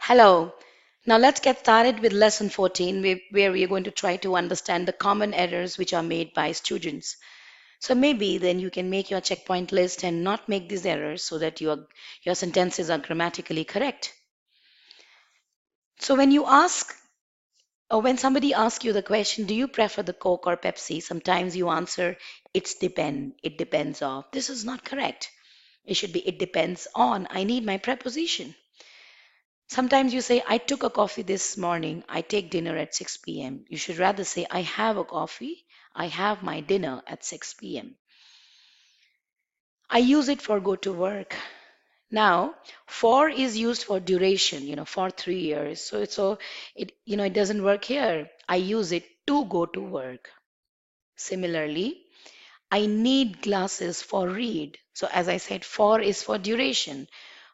Hello. Now let's get started with lesson 14, where we are going to try to understand the common errors which are made by students. So maybe then you can make your checkpoint list and not make these errors so that your sentences are grammatically correct. So when somebody asks you the question, do you prefer the Coke or Pepsi? Sometimes you answer, it depends on. This is not correct. It should be, it depends on. I need my preposition. Sometimes you say, I took a coffee this morning. I take dinner at 6 p.m. You should rather say, I have a coffee. I have my dinner at 6 p.m. I use it for go to work. Now, for is used for duration, for 3 years. So it doesn't work here. I use it to go to work. Similarly, I need glasses for read. So as I said, for is for duration,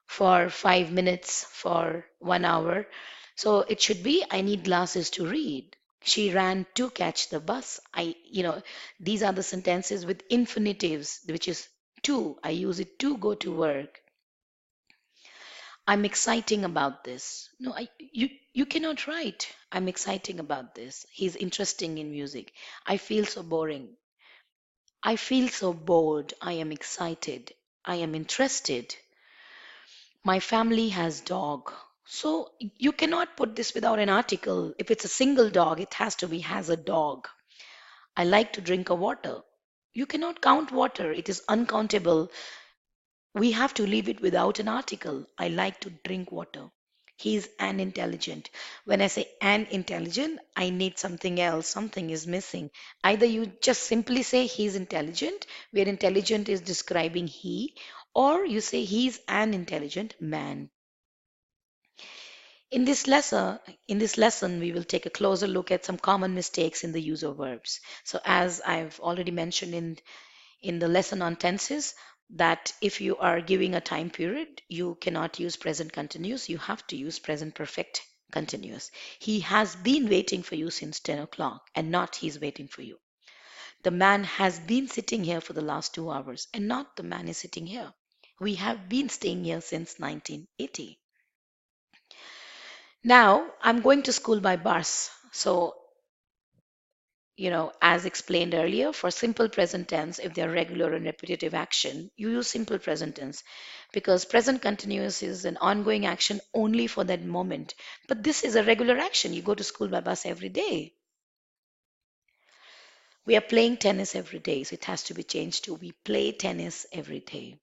for 5 minutes, for 1 hour. So it should be, I need glasses to read. She ran to catch the bus. These are the sentences with infinitives, which is to. I use it to go to work. I'm exciting about this. No, you cannot write. I'm exciting about this. He's interesting in music. I feel so boring. I feel so bored. I am excited. I am interested. My family has dog. So you cannot put this without an article. If it's a single dog, it has to be has a dog. I like to drink a water. You cannot count water. It is uncountable. We have to leave it without an article. I like to drink water. He is an intelligent. When I say an intelligent, I need something else. Something is missing. Either you just simply say he's intelligent, where intelligent is describing he, or you say he's an intelligent man. In this lesson, we will take a closer look at some common mistakes in the use of verbs. So as I've already mentioned in the lesson on tenses, that if you are giving a time period, you cannot use present continuous. You have to use present perfect continuous. He has been waiting for you since 10 o'clock and not he's waiting for you. The man has been sitting here for the last 2 hours and not the man is sitting here. We have been staying here since 1980. Now, I'm going to school by bus. So, as explained earlier, for simple present tense, if they're regular and repetitive action, you use simple present tense because present continuous is an ongoing action only for that moment. But this is a regular action. You go to school by bus every day. We are playing tennis every day, so it has to be changed to we play tennis every day.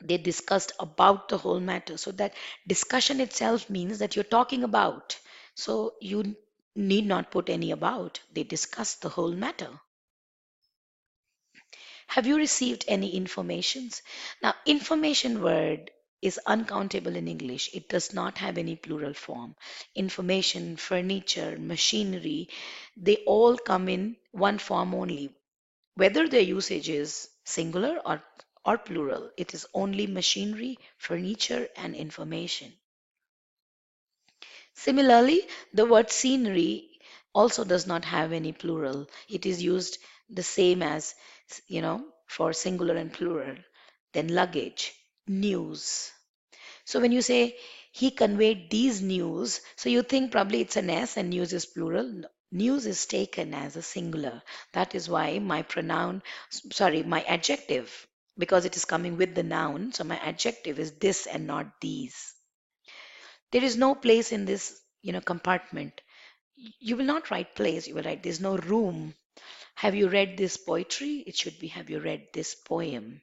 They discussed about the whole matter. So that discussion itself means that you're talking about. So you need not put any about. They discussed the whole matter. Have you received any informations? Now, information word is uncountable in English. It does not have any plural form. Information, furniture, machinery, they all come in one form only. Whether their usage is singular or plural, it is only machinery, furniture, and information. Similarly, the word scenery also does not have any plural. It is used the same as, for singular and plural. Then luggage, news. So when you say he conveyed these news, so you think probably it's an S and news is plural. No. News is taken as a singular. That is why my adjective, because it is coming with the noun, so my adjective is this and not these. There is no place in this, compartment. You will not write place, you will write there's no room. Have you read this poetry? It should be have you read this poem?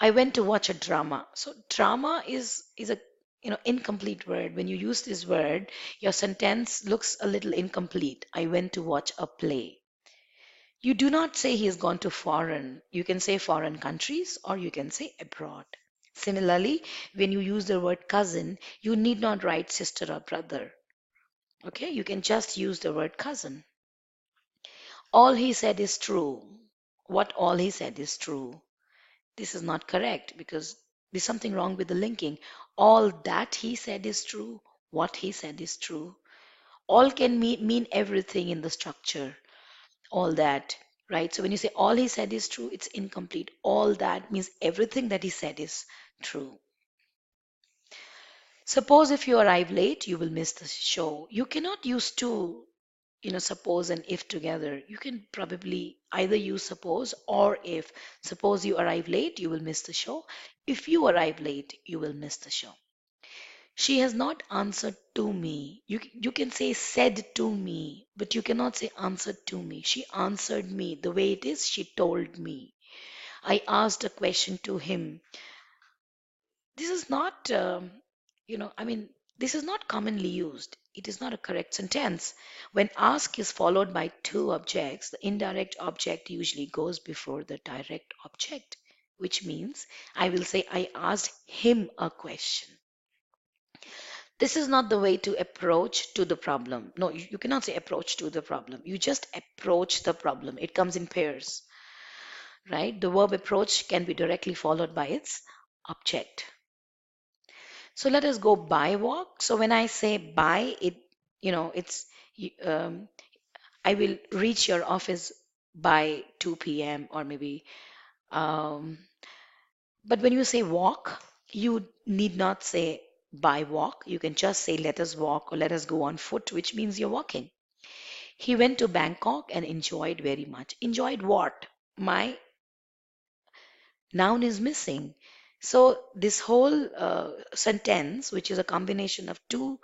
I went to watch a drama. So drama is a incomplete word. When you use this word, your sentence looks a little incomplete. I went to watch a play. You do not say he has gone to foreign. You can say foreign countries or you can say abroad. Similarly, when you use the word cousin, you need not write sister or brother. Okay, you can just use the word cousin. All he said is true. What all he said is true. This is not correct because there's something wrong with the linking. All that he said is true. What he said is true. All can mean everything in the structure. All that, right? So when you say all he said is true, it's incomplete. All that means everything that he said is true. Suppose if you arrive late, you will miss the show. You cannot use two, suppose and if together. You can probably either use suppose or if. Suppose you arrive late, you will miss the show. If you arrive late, you will miss the show. She has not answered to me. You can say said to me, but you cannot say answered to me. She answered me the way it is. She told me. I asked a question to him. This is not, I mean, this is not commonly used. It is not a correct sentence. When ask is followed by two objects, the indirect object usually goes before the direct object, which means I will say, I asked him a question. This is not the way to approach to the problem. No, you cannot say approach to the problem. You just approach the problem. It comes in pairs, right? The verb approach can be directly followed by its object. So let us go by walk. So when I say by, it's um, I will reach your office by 2 p.m. or maybe. Um, but when you say walk, you need not say by walk. You can just say let us walk or let us go on foot, which means you're walking. He went to Bangkok and enjoyed very much. Enjoyed what? My noun is missing. So this whole sentence, which is a combination of two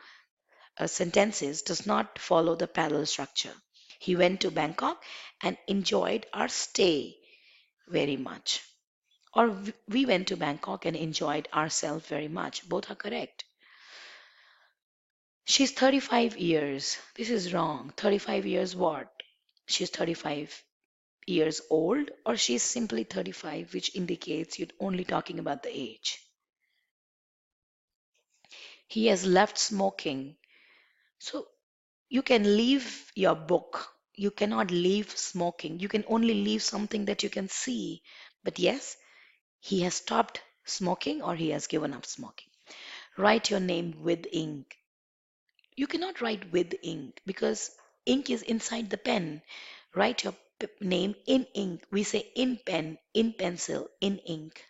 sentences, does not follow the parallel structure. He went to Bangkok and enjoyed our stay very much. Or we went to Bangkok and enjoyed ourselves very much. Both are correct. She's 35 years. This is wrong. 35 years what? She's 35 years old, or she's simply 35, which indicates you're only talking about the age. He has left smoking. So you can leave your book. You cannot leave smoking. You can only leave something that you can see. But yes, he has stopped smoking or he has given up smoking. Write your name with ink. You cannot write with ink because ink is inside the pen. Write your name in ink. We say in pen, in pencil, in ink.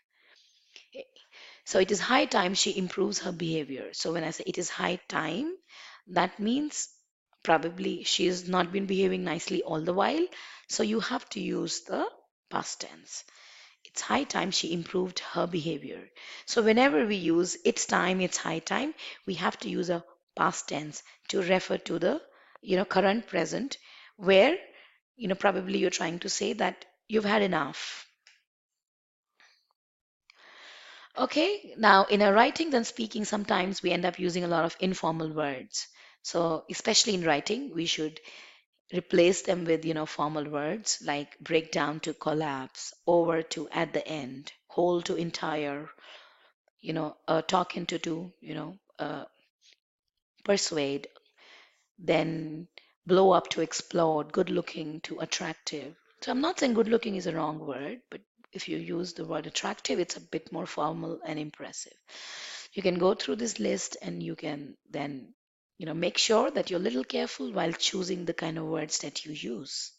So it is high time she improves her behavior. So when I say it is high time, that means probably she has not been behaving nicely all the while. So you have to use the past tense. It's high time she improved her behavior. So whenever we use it's time, it's high time, we have to use a past tense to refer to the current present where probably you're trying to say that you've had enough. Okay, now in a writing than speaking, sometimes we end up using a lot of informal words. So especially in writing, we should replace them with, formal words like break down to collapse, over to at the end, whole to entire, talk into to, persuade, then blow up to explode, good looking to attractive. So I'm not saying good looking is a wrong word, but if you use the word attractive, it's a bit more formal and impressive. You can go through this list and you can then, make sure that you're a little careful while choosing the kind of words that you use.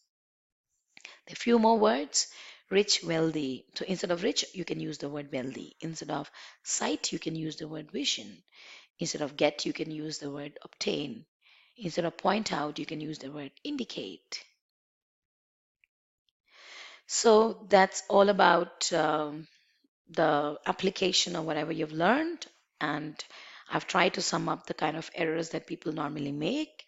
A few more words. Rich, wealthy. So instead of rich, you can use the word wealthy. Instead of sight, you can use the word vision. Instead of get, you can use the word obtain. Instead of point out, you can use the word indicate. So that's all about the application of whatever you've learned. And I've tried to sum up the kind of errors that people normally make.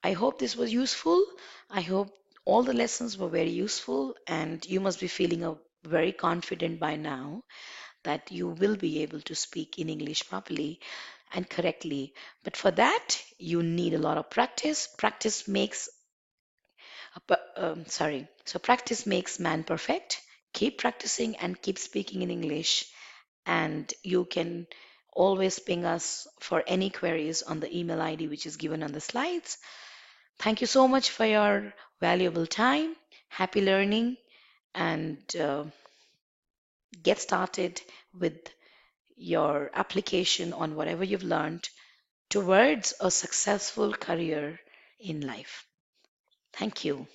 I hope this was useful. I hope all the lessons were very useful, and you must be feeling very confident by now that you will be able to speak in English properly and correctly. But for that, you need a lot of practice. So practice makes man perfect. Keep practicing and keep speaking in English, and you can always ping us for any queries on the email ID which is given on the slides. Thank you so much for your valuable time. Happy learning, and get started with your application on whatever you've learned towards a successful career in life. Thank you.